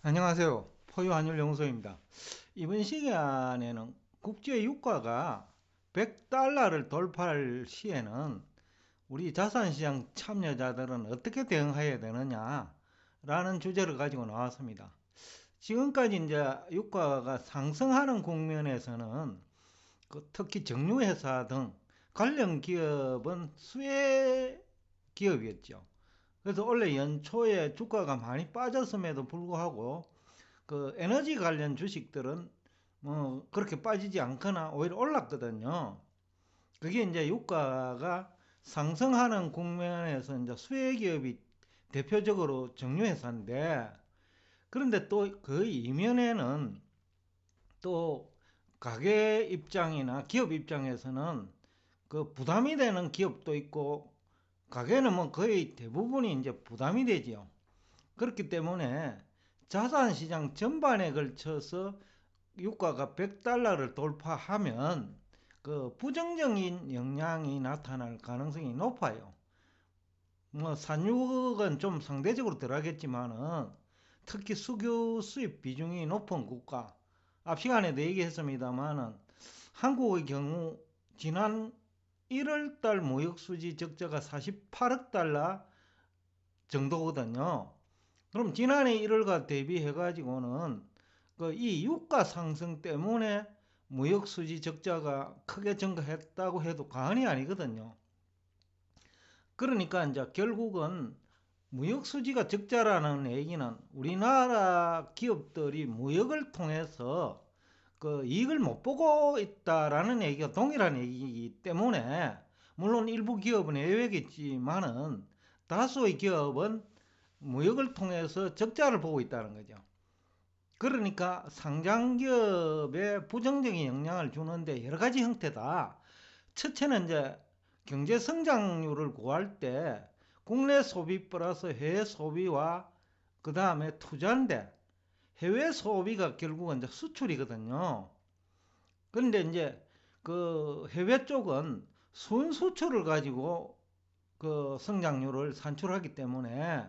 안녕하세요. 포유환율연구소입니다. 이번 시간에는 국제 유가가 100달러를 돌파할 시에는 우리 자산시장 참여자들은 어떻게 대응해야 되느냐라는 주제를 가지고 나왔습니다. 지금까지 이제 유가가 상승하는 국면에서는 특히 정유회사 등 관련 기업은 수혜 기업이었죠. 그래서 원래 연초에 주가가 많이 빠졌음에도 불구하고 에너지 관련 주식들은 뭐 그렇게 빠지지 않거나 오히려 올랐거든요. 그게 이제 유가가 상승하는 국면에서 이제 수혜 기업이 대표적으로 정유회사인데, 그런데 또 그 이면에는 또 가게 입장이나 기업 입장에서는 부담이 되는 기업도 있고, 가게는 뭐 거의 대부분이 이제 부담이 되지요. 그렇기 때문에 자산시장 전반에 걸쳐서 유가가 100달러를 돌파하면 부정적인 영향이 나타날 가능성이 높아요. 뭐 산유국은 좀 상대적으로 덜하겠지만은 특히 석유 수입 비중이 높은 국가, 앞 시간에도 얘기했습니다만은 한국의 경우 지난 1월달 무역수지 적자가 48억 달러 정도거든요. 그럼 지난해 1월과 대비해 가지고는 이 유가 상승 때문에 무역수지 적자가 크게 증가했다고 해도 과언이 아니거든요. 그러니까 이제 결국은 무역수지가 적자라는 얘기는 우리나라 기업들이 무역을 통해서 이익을 못 보고 있다라는 얘기가 동일한 얘기이기 때문에, 물론 일부 기업은 예외겠지만은 다수의 기업은 무역을 통해서 적자를 보고 있다는 거죠. 그러니까 상장기업에 부정적인 영향을 주는데 여러 가지 형태다. 첫째는 이제 경제 성장률을 구할 때 국내 소비 플러스 해외 소비와 그 다음에 투자인데, 해외 소비가 결국은 이제 수출이거든요. 그런데 이제 해외 쪽은 순수출을 가지고 성장률을 산출하기 때문에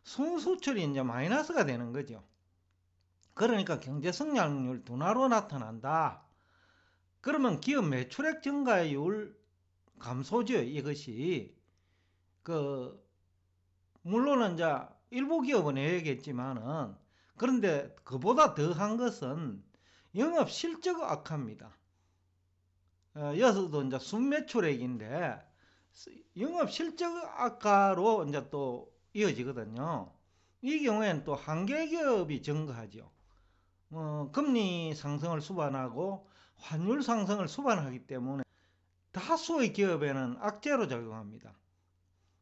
순수출이 이제 마이너스가 되는 거죠. 그러니까 경제 성장률 둔화로 나타난다. 그러면 기업 매출액 증가율 감소죠. 이것이 물론은 이제 일부 기업은 해야겠지만은, 그런데 그보다 더한 것은 영업 실적 악화입니다. 여기서도 이제 순매출액인데 영업 실적 악화로 이제 또 이어지거든요. 이 경우에는 또 한계 기업이 증가하죠. 금리 상승을 수반하고 환율 상승을 수반하기 때문에 다수의 기업에는 악재로 작용합니다.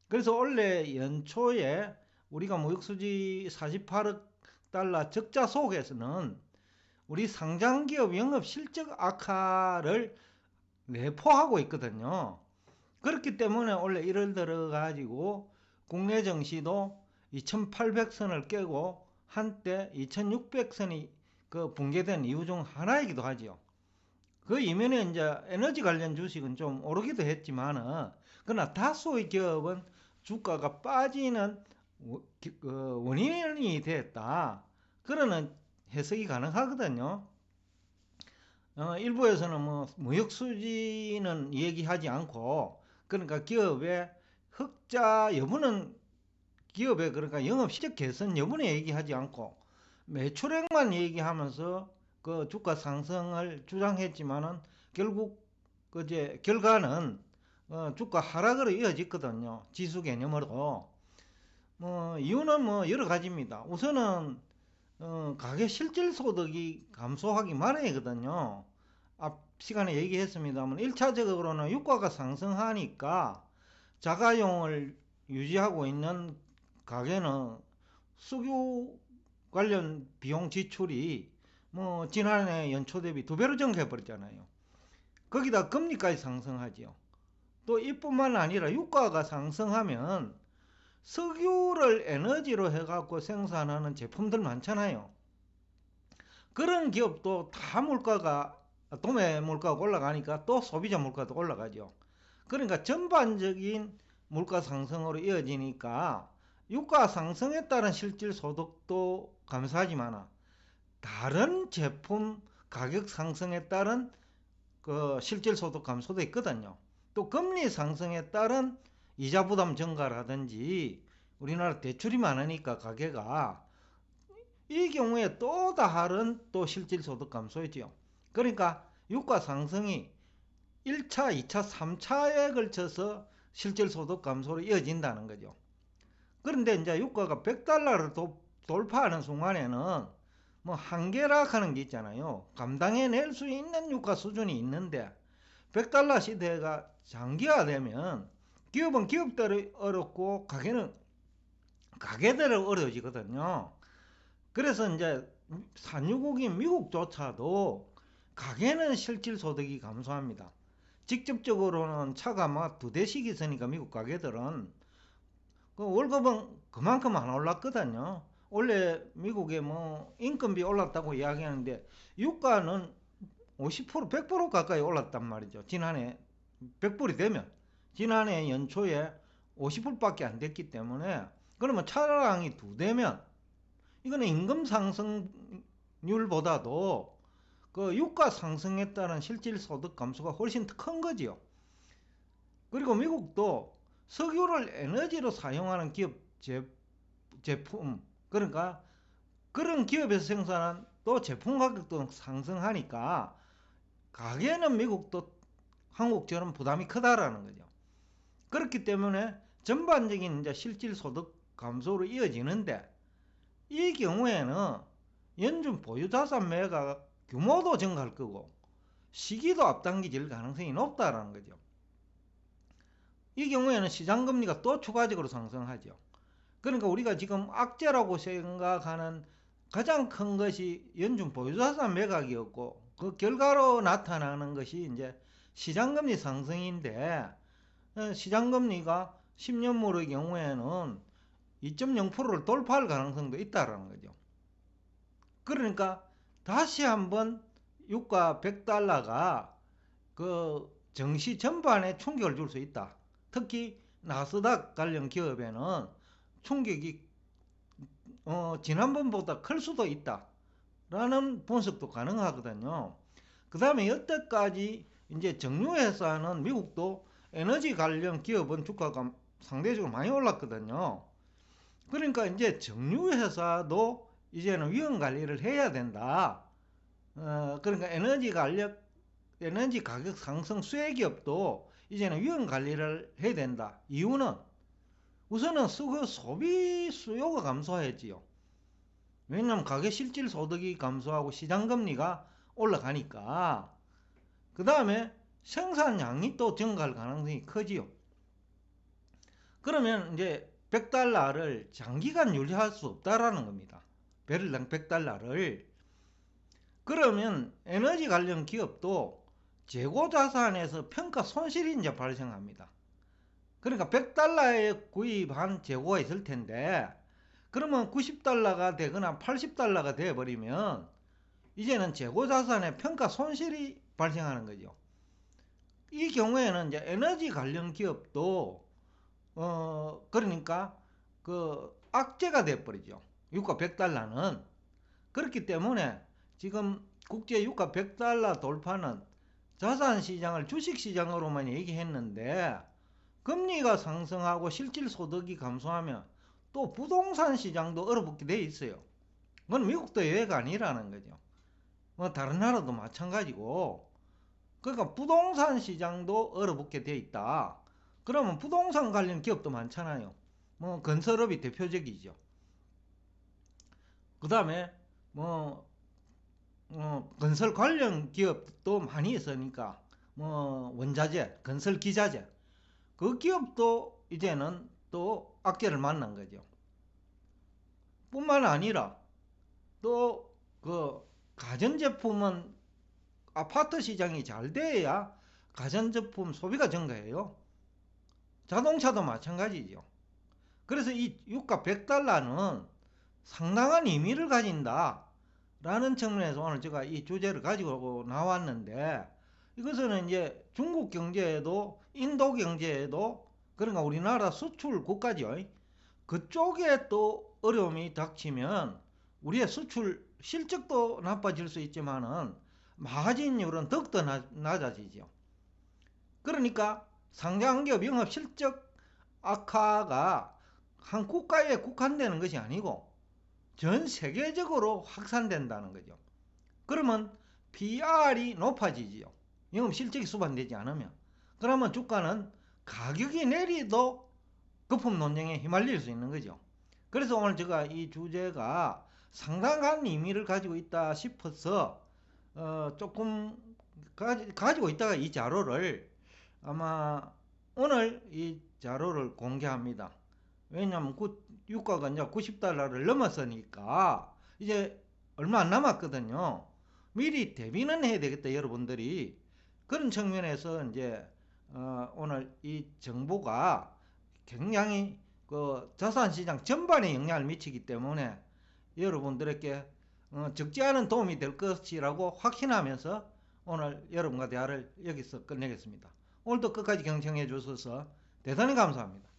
그래서 원래 연초에 우리가 무역수지 48억 달러 적자 속에서는 우리 상장기업 영업실적 악화를 내포하고 있거든요. 그렇기 때문에 원래 1월 들어가지고 국내 증시도 2800선을 깨고 한때 2600선이 붕괴된 이유 중 하나이기도 하죠. 그 이면에 이제 에너지 관련 주식은 좀 오르기도 했지만은, 그러나 다수의 기업은 주가가 빠지는 원인이 됐다. 그러는 해석이 가능하거든요. 일부에서는 뭐 무역 수지는 얘기하지 않고, 그러니까 기업의 흑자 여부는, 기업의 그러니까 영업 실적 개선 여부는 얘기하지 않고 매출액만 얘기하면서 주가 상승을 주장했지만은 결국 이제 결과는 주가 하락으로 이어졌거든요. 지수 개념으로. 뭐 이유는 뭐 여러 가지입니다. 우선은 가계 실질 소득이 감소하기 마련이거든요. 앞 시간에 얘기했습니다만 1차적으로는 유가가 상승하니까 자가용을 유지하고 있는 가게는 석유 관련 비용 지출이 뭐 지난해 연초 대비 2배로 증가해 버렸잖아요. 거기다 금리까지 상승하지요. 또 이뿐만 아니라 유가가 상승하면 석유를 에너지로 해갖고 생산하는 제품들 많잖아요. 그런 기업도 다 물가가, 도매 물가가 올라가니까 또 소비자 물가도 올라가죠. 그러니까 전반적인 물가 상승으로 이어지니까 유가 상승에 따른 실질 소득도 감소하지만 다른 제품 가격 상승에 따른 그 실질 소득 감소도 있거든요. 또 금리 상승에 따른 이자 부담 증가라든지 우리나라 대출이 많으니까 가계가 이 경우에 또 다른 또 실질 소득 감소이죠. 그러니까 유가 상승이 1차, 2차, 3차에 걸쳐서 실질 소득 감소로 이어진다는 거죠. 그런데 이제 유가가 100달러를 돌파하는 순간에는 뭐 한계락하는 게 있잖아요. 감당해낼 수 있는 유가 수준이 있는데 100달러 시대가 장기화되면 기업은 기업대로 어렵고 가게는 가게대로 어려워지거든요. 그래서 이제 산유국인 미국조차도 가게는 실질 소득이 감소합니다. 직접적으로는 차가 막 2대씩 있으니까 미국 가게들은 그 월급은 그만큼 안 올랐거든요. 원래 미국에 뭐 인건비 올랐다고 이야기하는데 유가는 50% 100% 가까이 올랐단 말이죠. 지난해 100불이 되면 지난해 연초에 50불밖에 안 됐기 때문에 그러면 차량이 2대면 이거는 임금 상승률보다도 그 유가 상승에 따른 실질 소득 감소가 훨씬 큰 거지요. 그리고 미국도 석유를 에너지로 사용하는 기업 제품 그러니까 그런 기업에서 생산한 또 제품 가격도 상승하니까 가게는 미국도 한국처럼 부담이 크다라는 거죠. 그렇기 때문에 전반적인 이제 실질 소득 감소로 이어지는데 이 경우에는 연준 보유자산 매가 규모도 증가할 거고 시기도 앞당겨질 가능성이 높다라는 거죠. 이 경우에는 시장금리가 또 추가적으로 상승하죠. 그러니까 우리가 지금 악재라고 생각하는 가장 큰 것이 연준 보유자산 매각이었고 그 결과로 나타나는 것이 이제 시장금리 상승인데 시장금리가 10년물의 경우에는 2.0%를 돌파할 가능성도 있다라는 거죠. 그러니까 다시 한번 유가 100달러가 그 증시 전반에 충격을 줄 수 있다. 특히 나스닥 관련 기업에는 충격이 지난번보다 클 수도 있다. 라는 분석도 가능하거든요. 그 다음에 여태까지 이제 정유회사는 미국도 에너지 관련 기업은 주가가 상대적으로 많이 올랐거든요. 그러니까 이제 정유회사도 이제는 위험 관리를 해야 된다. 그러니까 에너지 가격 상승 수혜 기업도 이제는 위험 관리를 해야 된다. 이유는 우선은 소비 수요가 감소했지요. 왜냐하면 가계 실질 소득이 감소하고 시장 금리가 올라가니까. 그 다음에 생산량이 또 증가할 가능성이 크지요. 그러면 이제 100달러를 장기간 유지할 수 없다라는 겁니다. 배럴당 100달러를. 그러면 에너지 관련 기업도 재고 자산에서 평가 손실이 이제 발생합니다. 그러니까 100달러에 구입한 재고가 있을 텐데 그러면 90달러가 되거나 80달러가 되어버리면 이제는 재고 자산에 평가 손실이 발생하는 거죠. 이 경우에는 이제 에너지 관련 기업도 그러니까 그 악재가 돼버리죠. 유가 100달러는. 그렇기 때문에 지금 국제 유가 100달러 돌파는 자산시장을 주식시장으로만 얘기했는데 금리가 상승하고 실질 소득이 감소하면 또 부동산 시장도 얼어붙게 돼 있어요. 그건 미국도 예외가 아니라는 거죠. 뭐 다른 나라도 마찬가지고. 그러니까 부동산 시장도 얼어붙게 돼 있다. 그러면 부동산 관련 기업도 많잖아요. 뭐 건설업이 대표적이죠. 그 다음에 뭐 건설 관련 기업도 많이 있으니까 뭐 원자재, 건설 기자재 그 기업도 이제는 또 악재를 만난 거죠. 뿐만 아니라 또 그 가전제품은 아파트 시장이 잘 돼야 가전제품 소비가 증가해요. 자동차도 마찬가지죠. 그래서 이 유가 100달러는 상당한 의미를 가진다 라는 측면에서 오늘 제가 이 주제를 가지고 나왔는데 이것은 이제 중국 경제에도 인도 경제에도 그러니까 우리나라 수출 국가죠. 그쪽에 또 어려움이 닥치면 우리의 수출 실적도 나빠질 수 있지만은 마진율은 더욱더 낮아지죠. 그러니까 상장기업 영업 실적 악화가 한 국가에 국한되는 것이 아니고 전 세계적으로 확산된다는 거죠. 그러면 PR이 높아지지요. 영업 실적이 수반되지 않으면. 그러면 주가는 가격이 내리도 거품 논쟁에 휘말릴 수 있는 거죠. 그래서 오늘 제가 이 주제가 상당한 의미를 가지고 있다 싶어서 조금 가지고 있다가 이 자료를 아마 오늘 이 자료를 공개합니다. 왜냐하면 유가가 이제 90달러를 넘었으니까 이제 얼마 안 남았거든요. 미리 대비는 해야 되겠다, 여러분들이. 그런 측면에서 이제 오늘 이 정보가 굉장히 그 자산시장 전반에 영향을 미치기 때문에 여러분들에게 적지 않은 도움이 될 것이라고 확신하면서 오늘 여러분과 대화를 여기서 끝내겠습니다. 오늘도 끝까지 경청해 주셔서 대단히 감사합니다.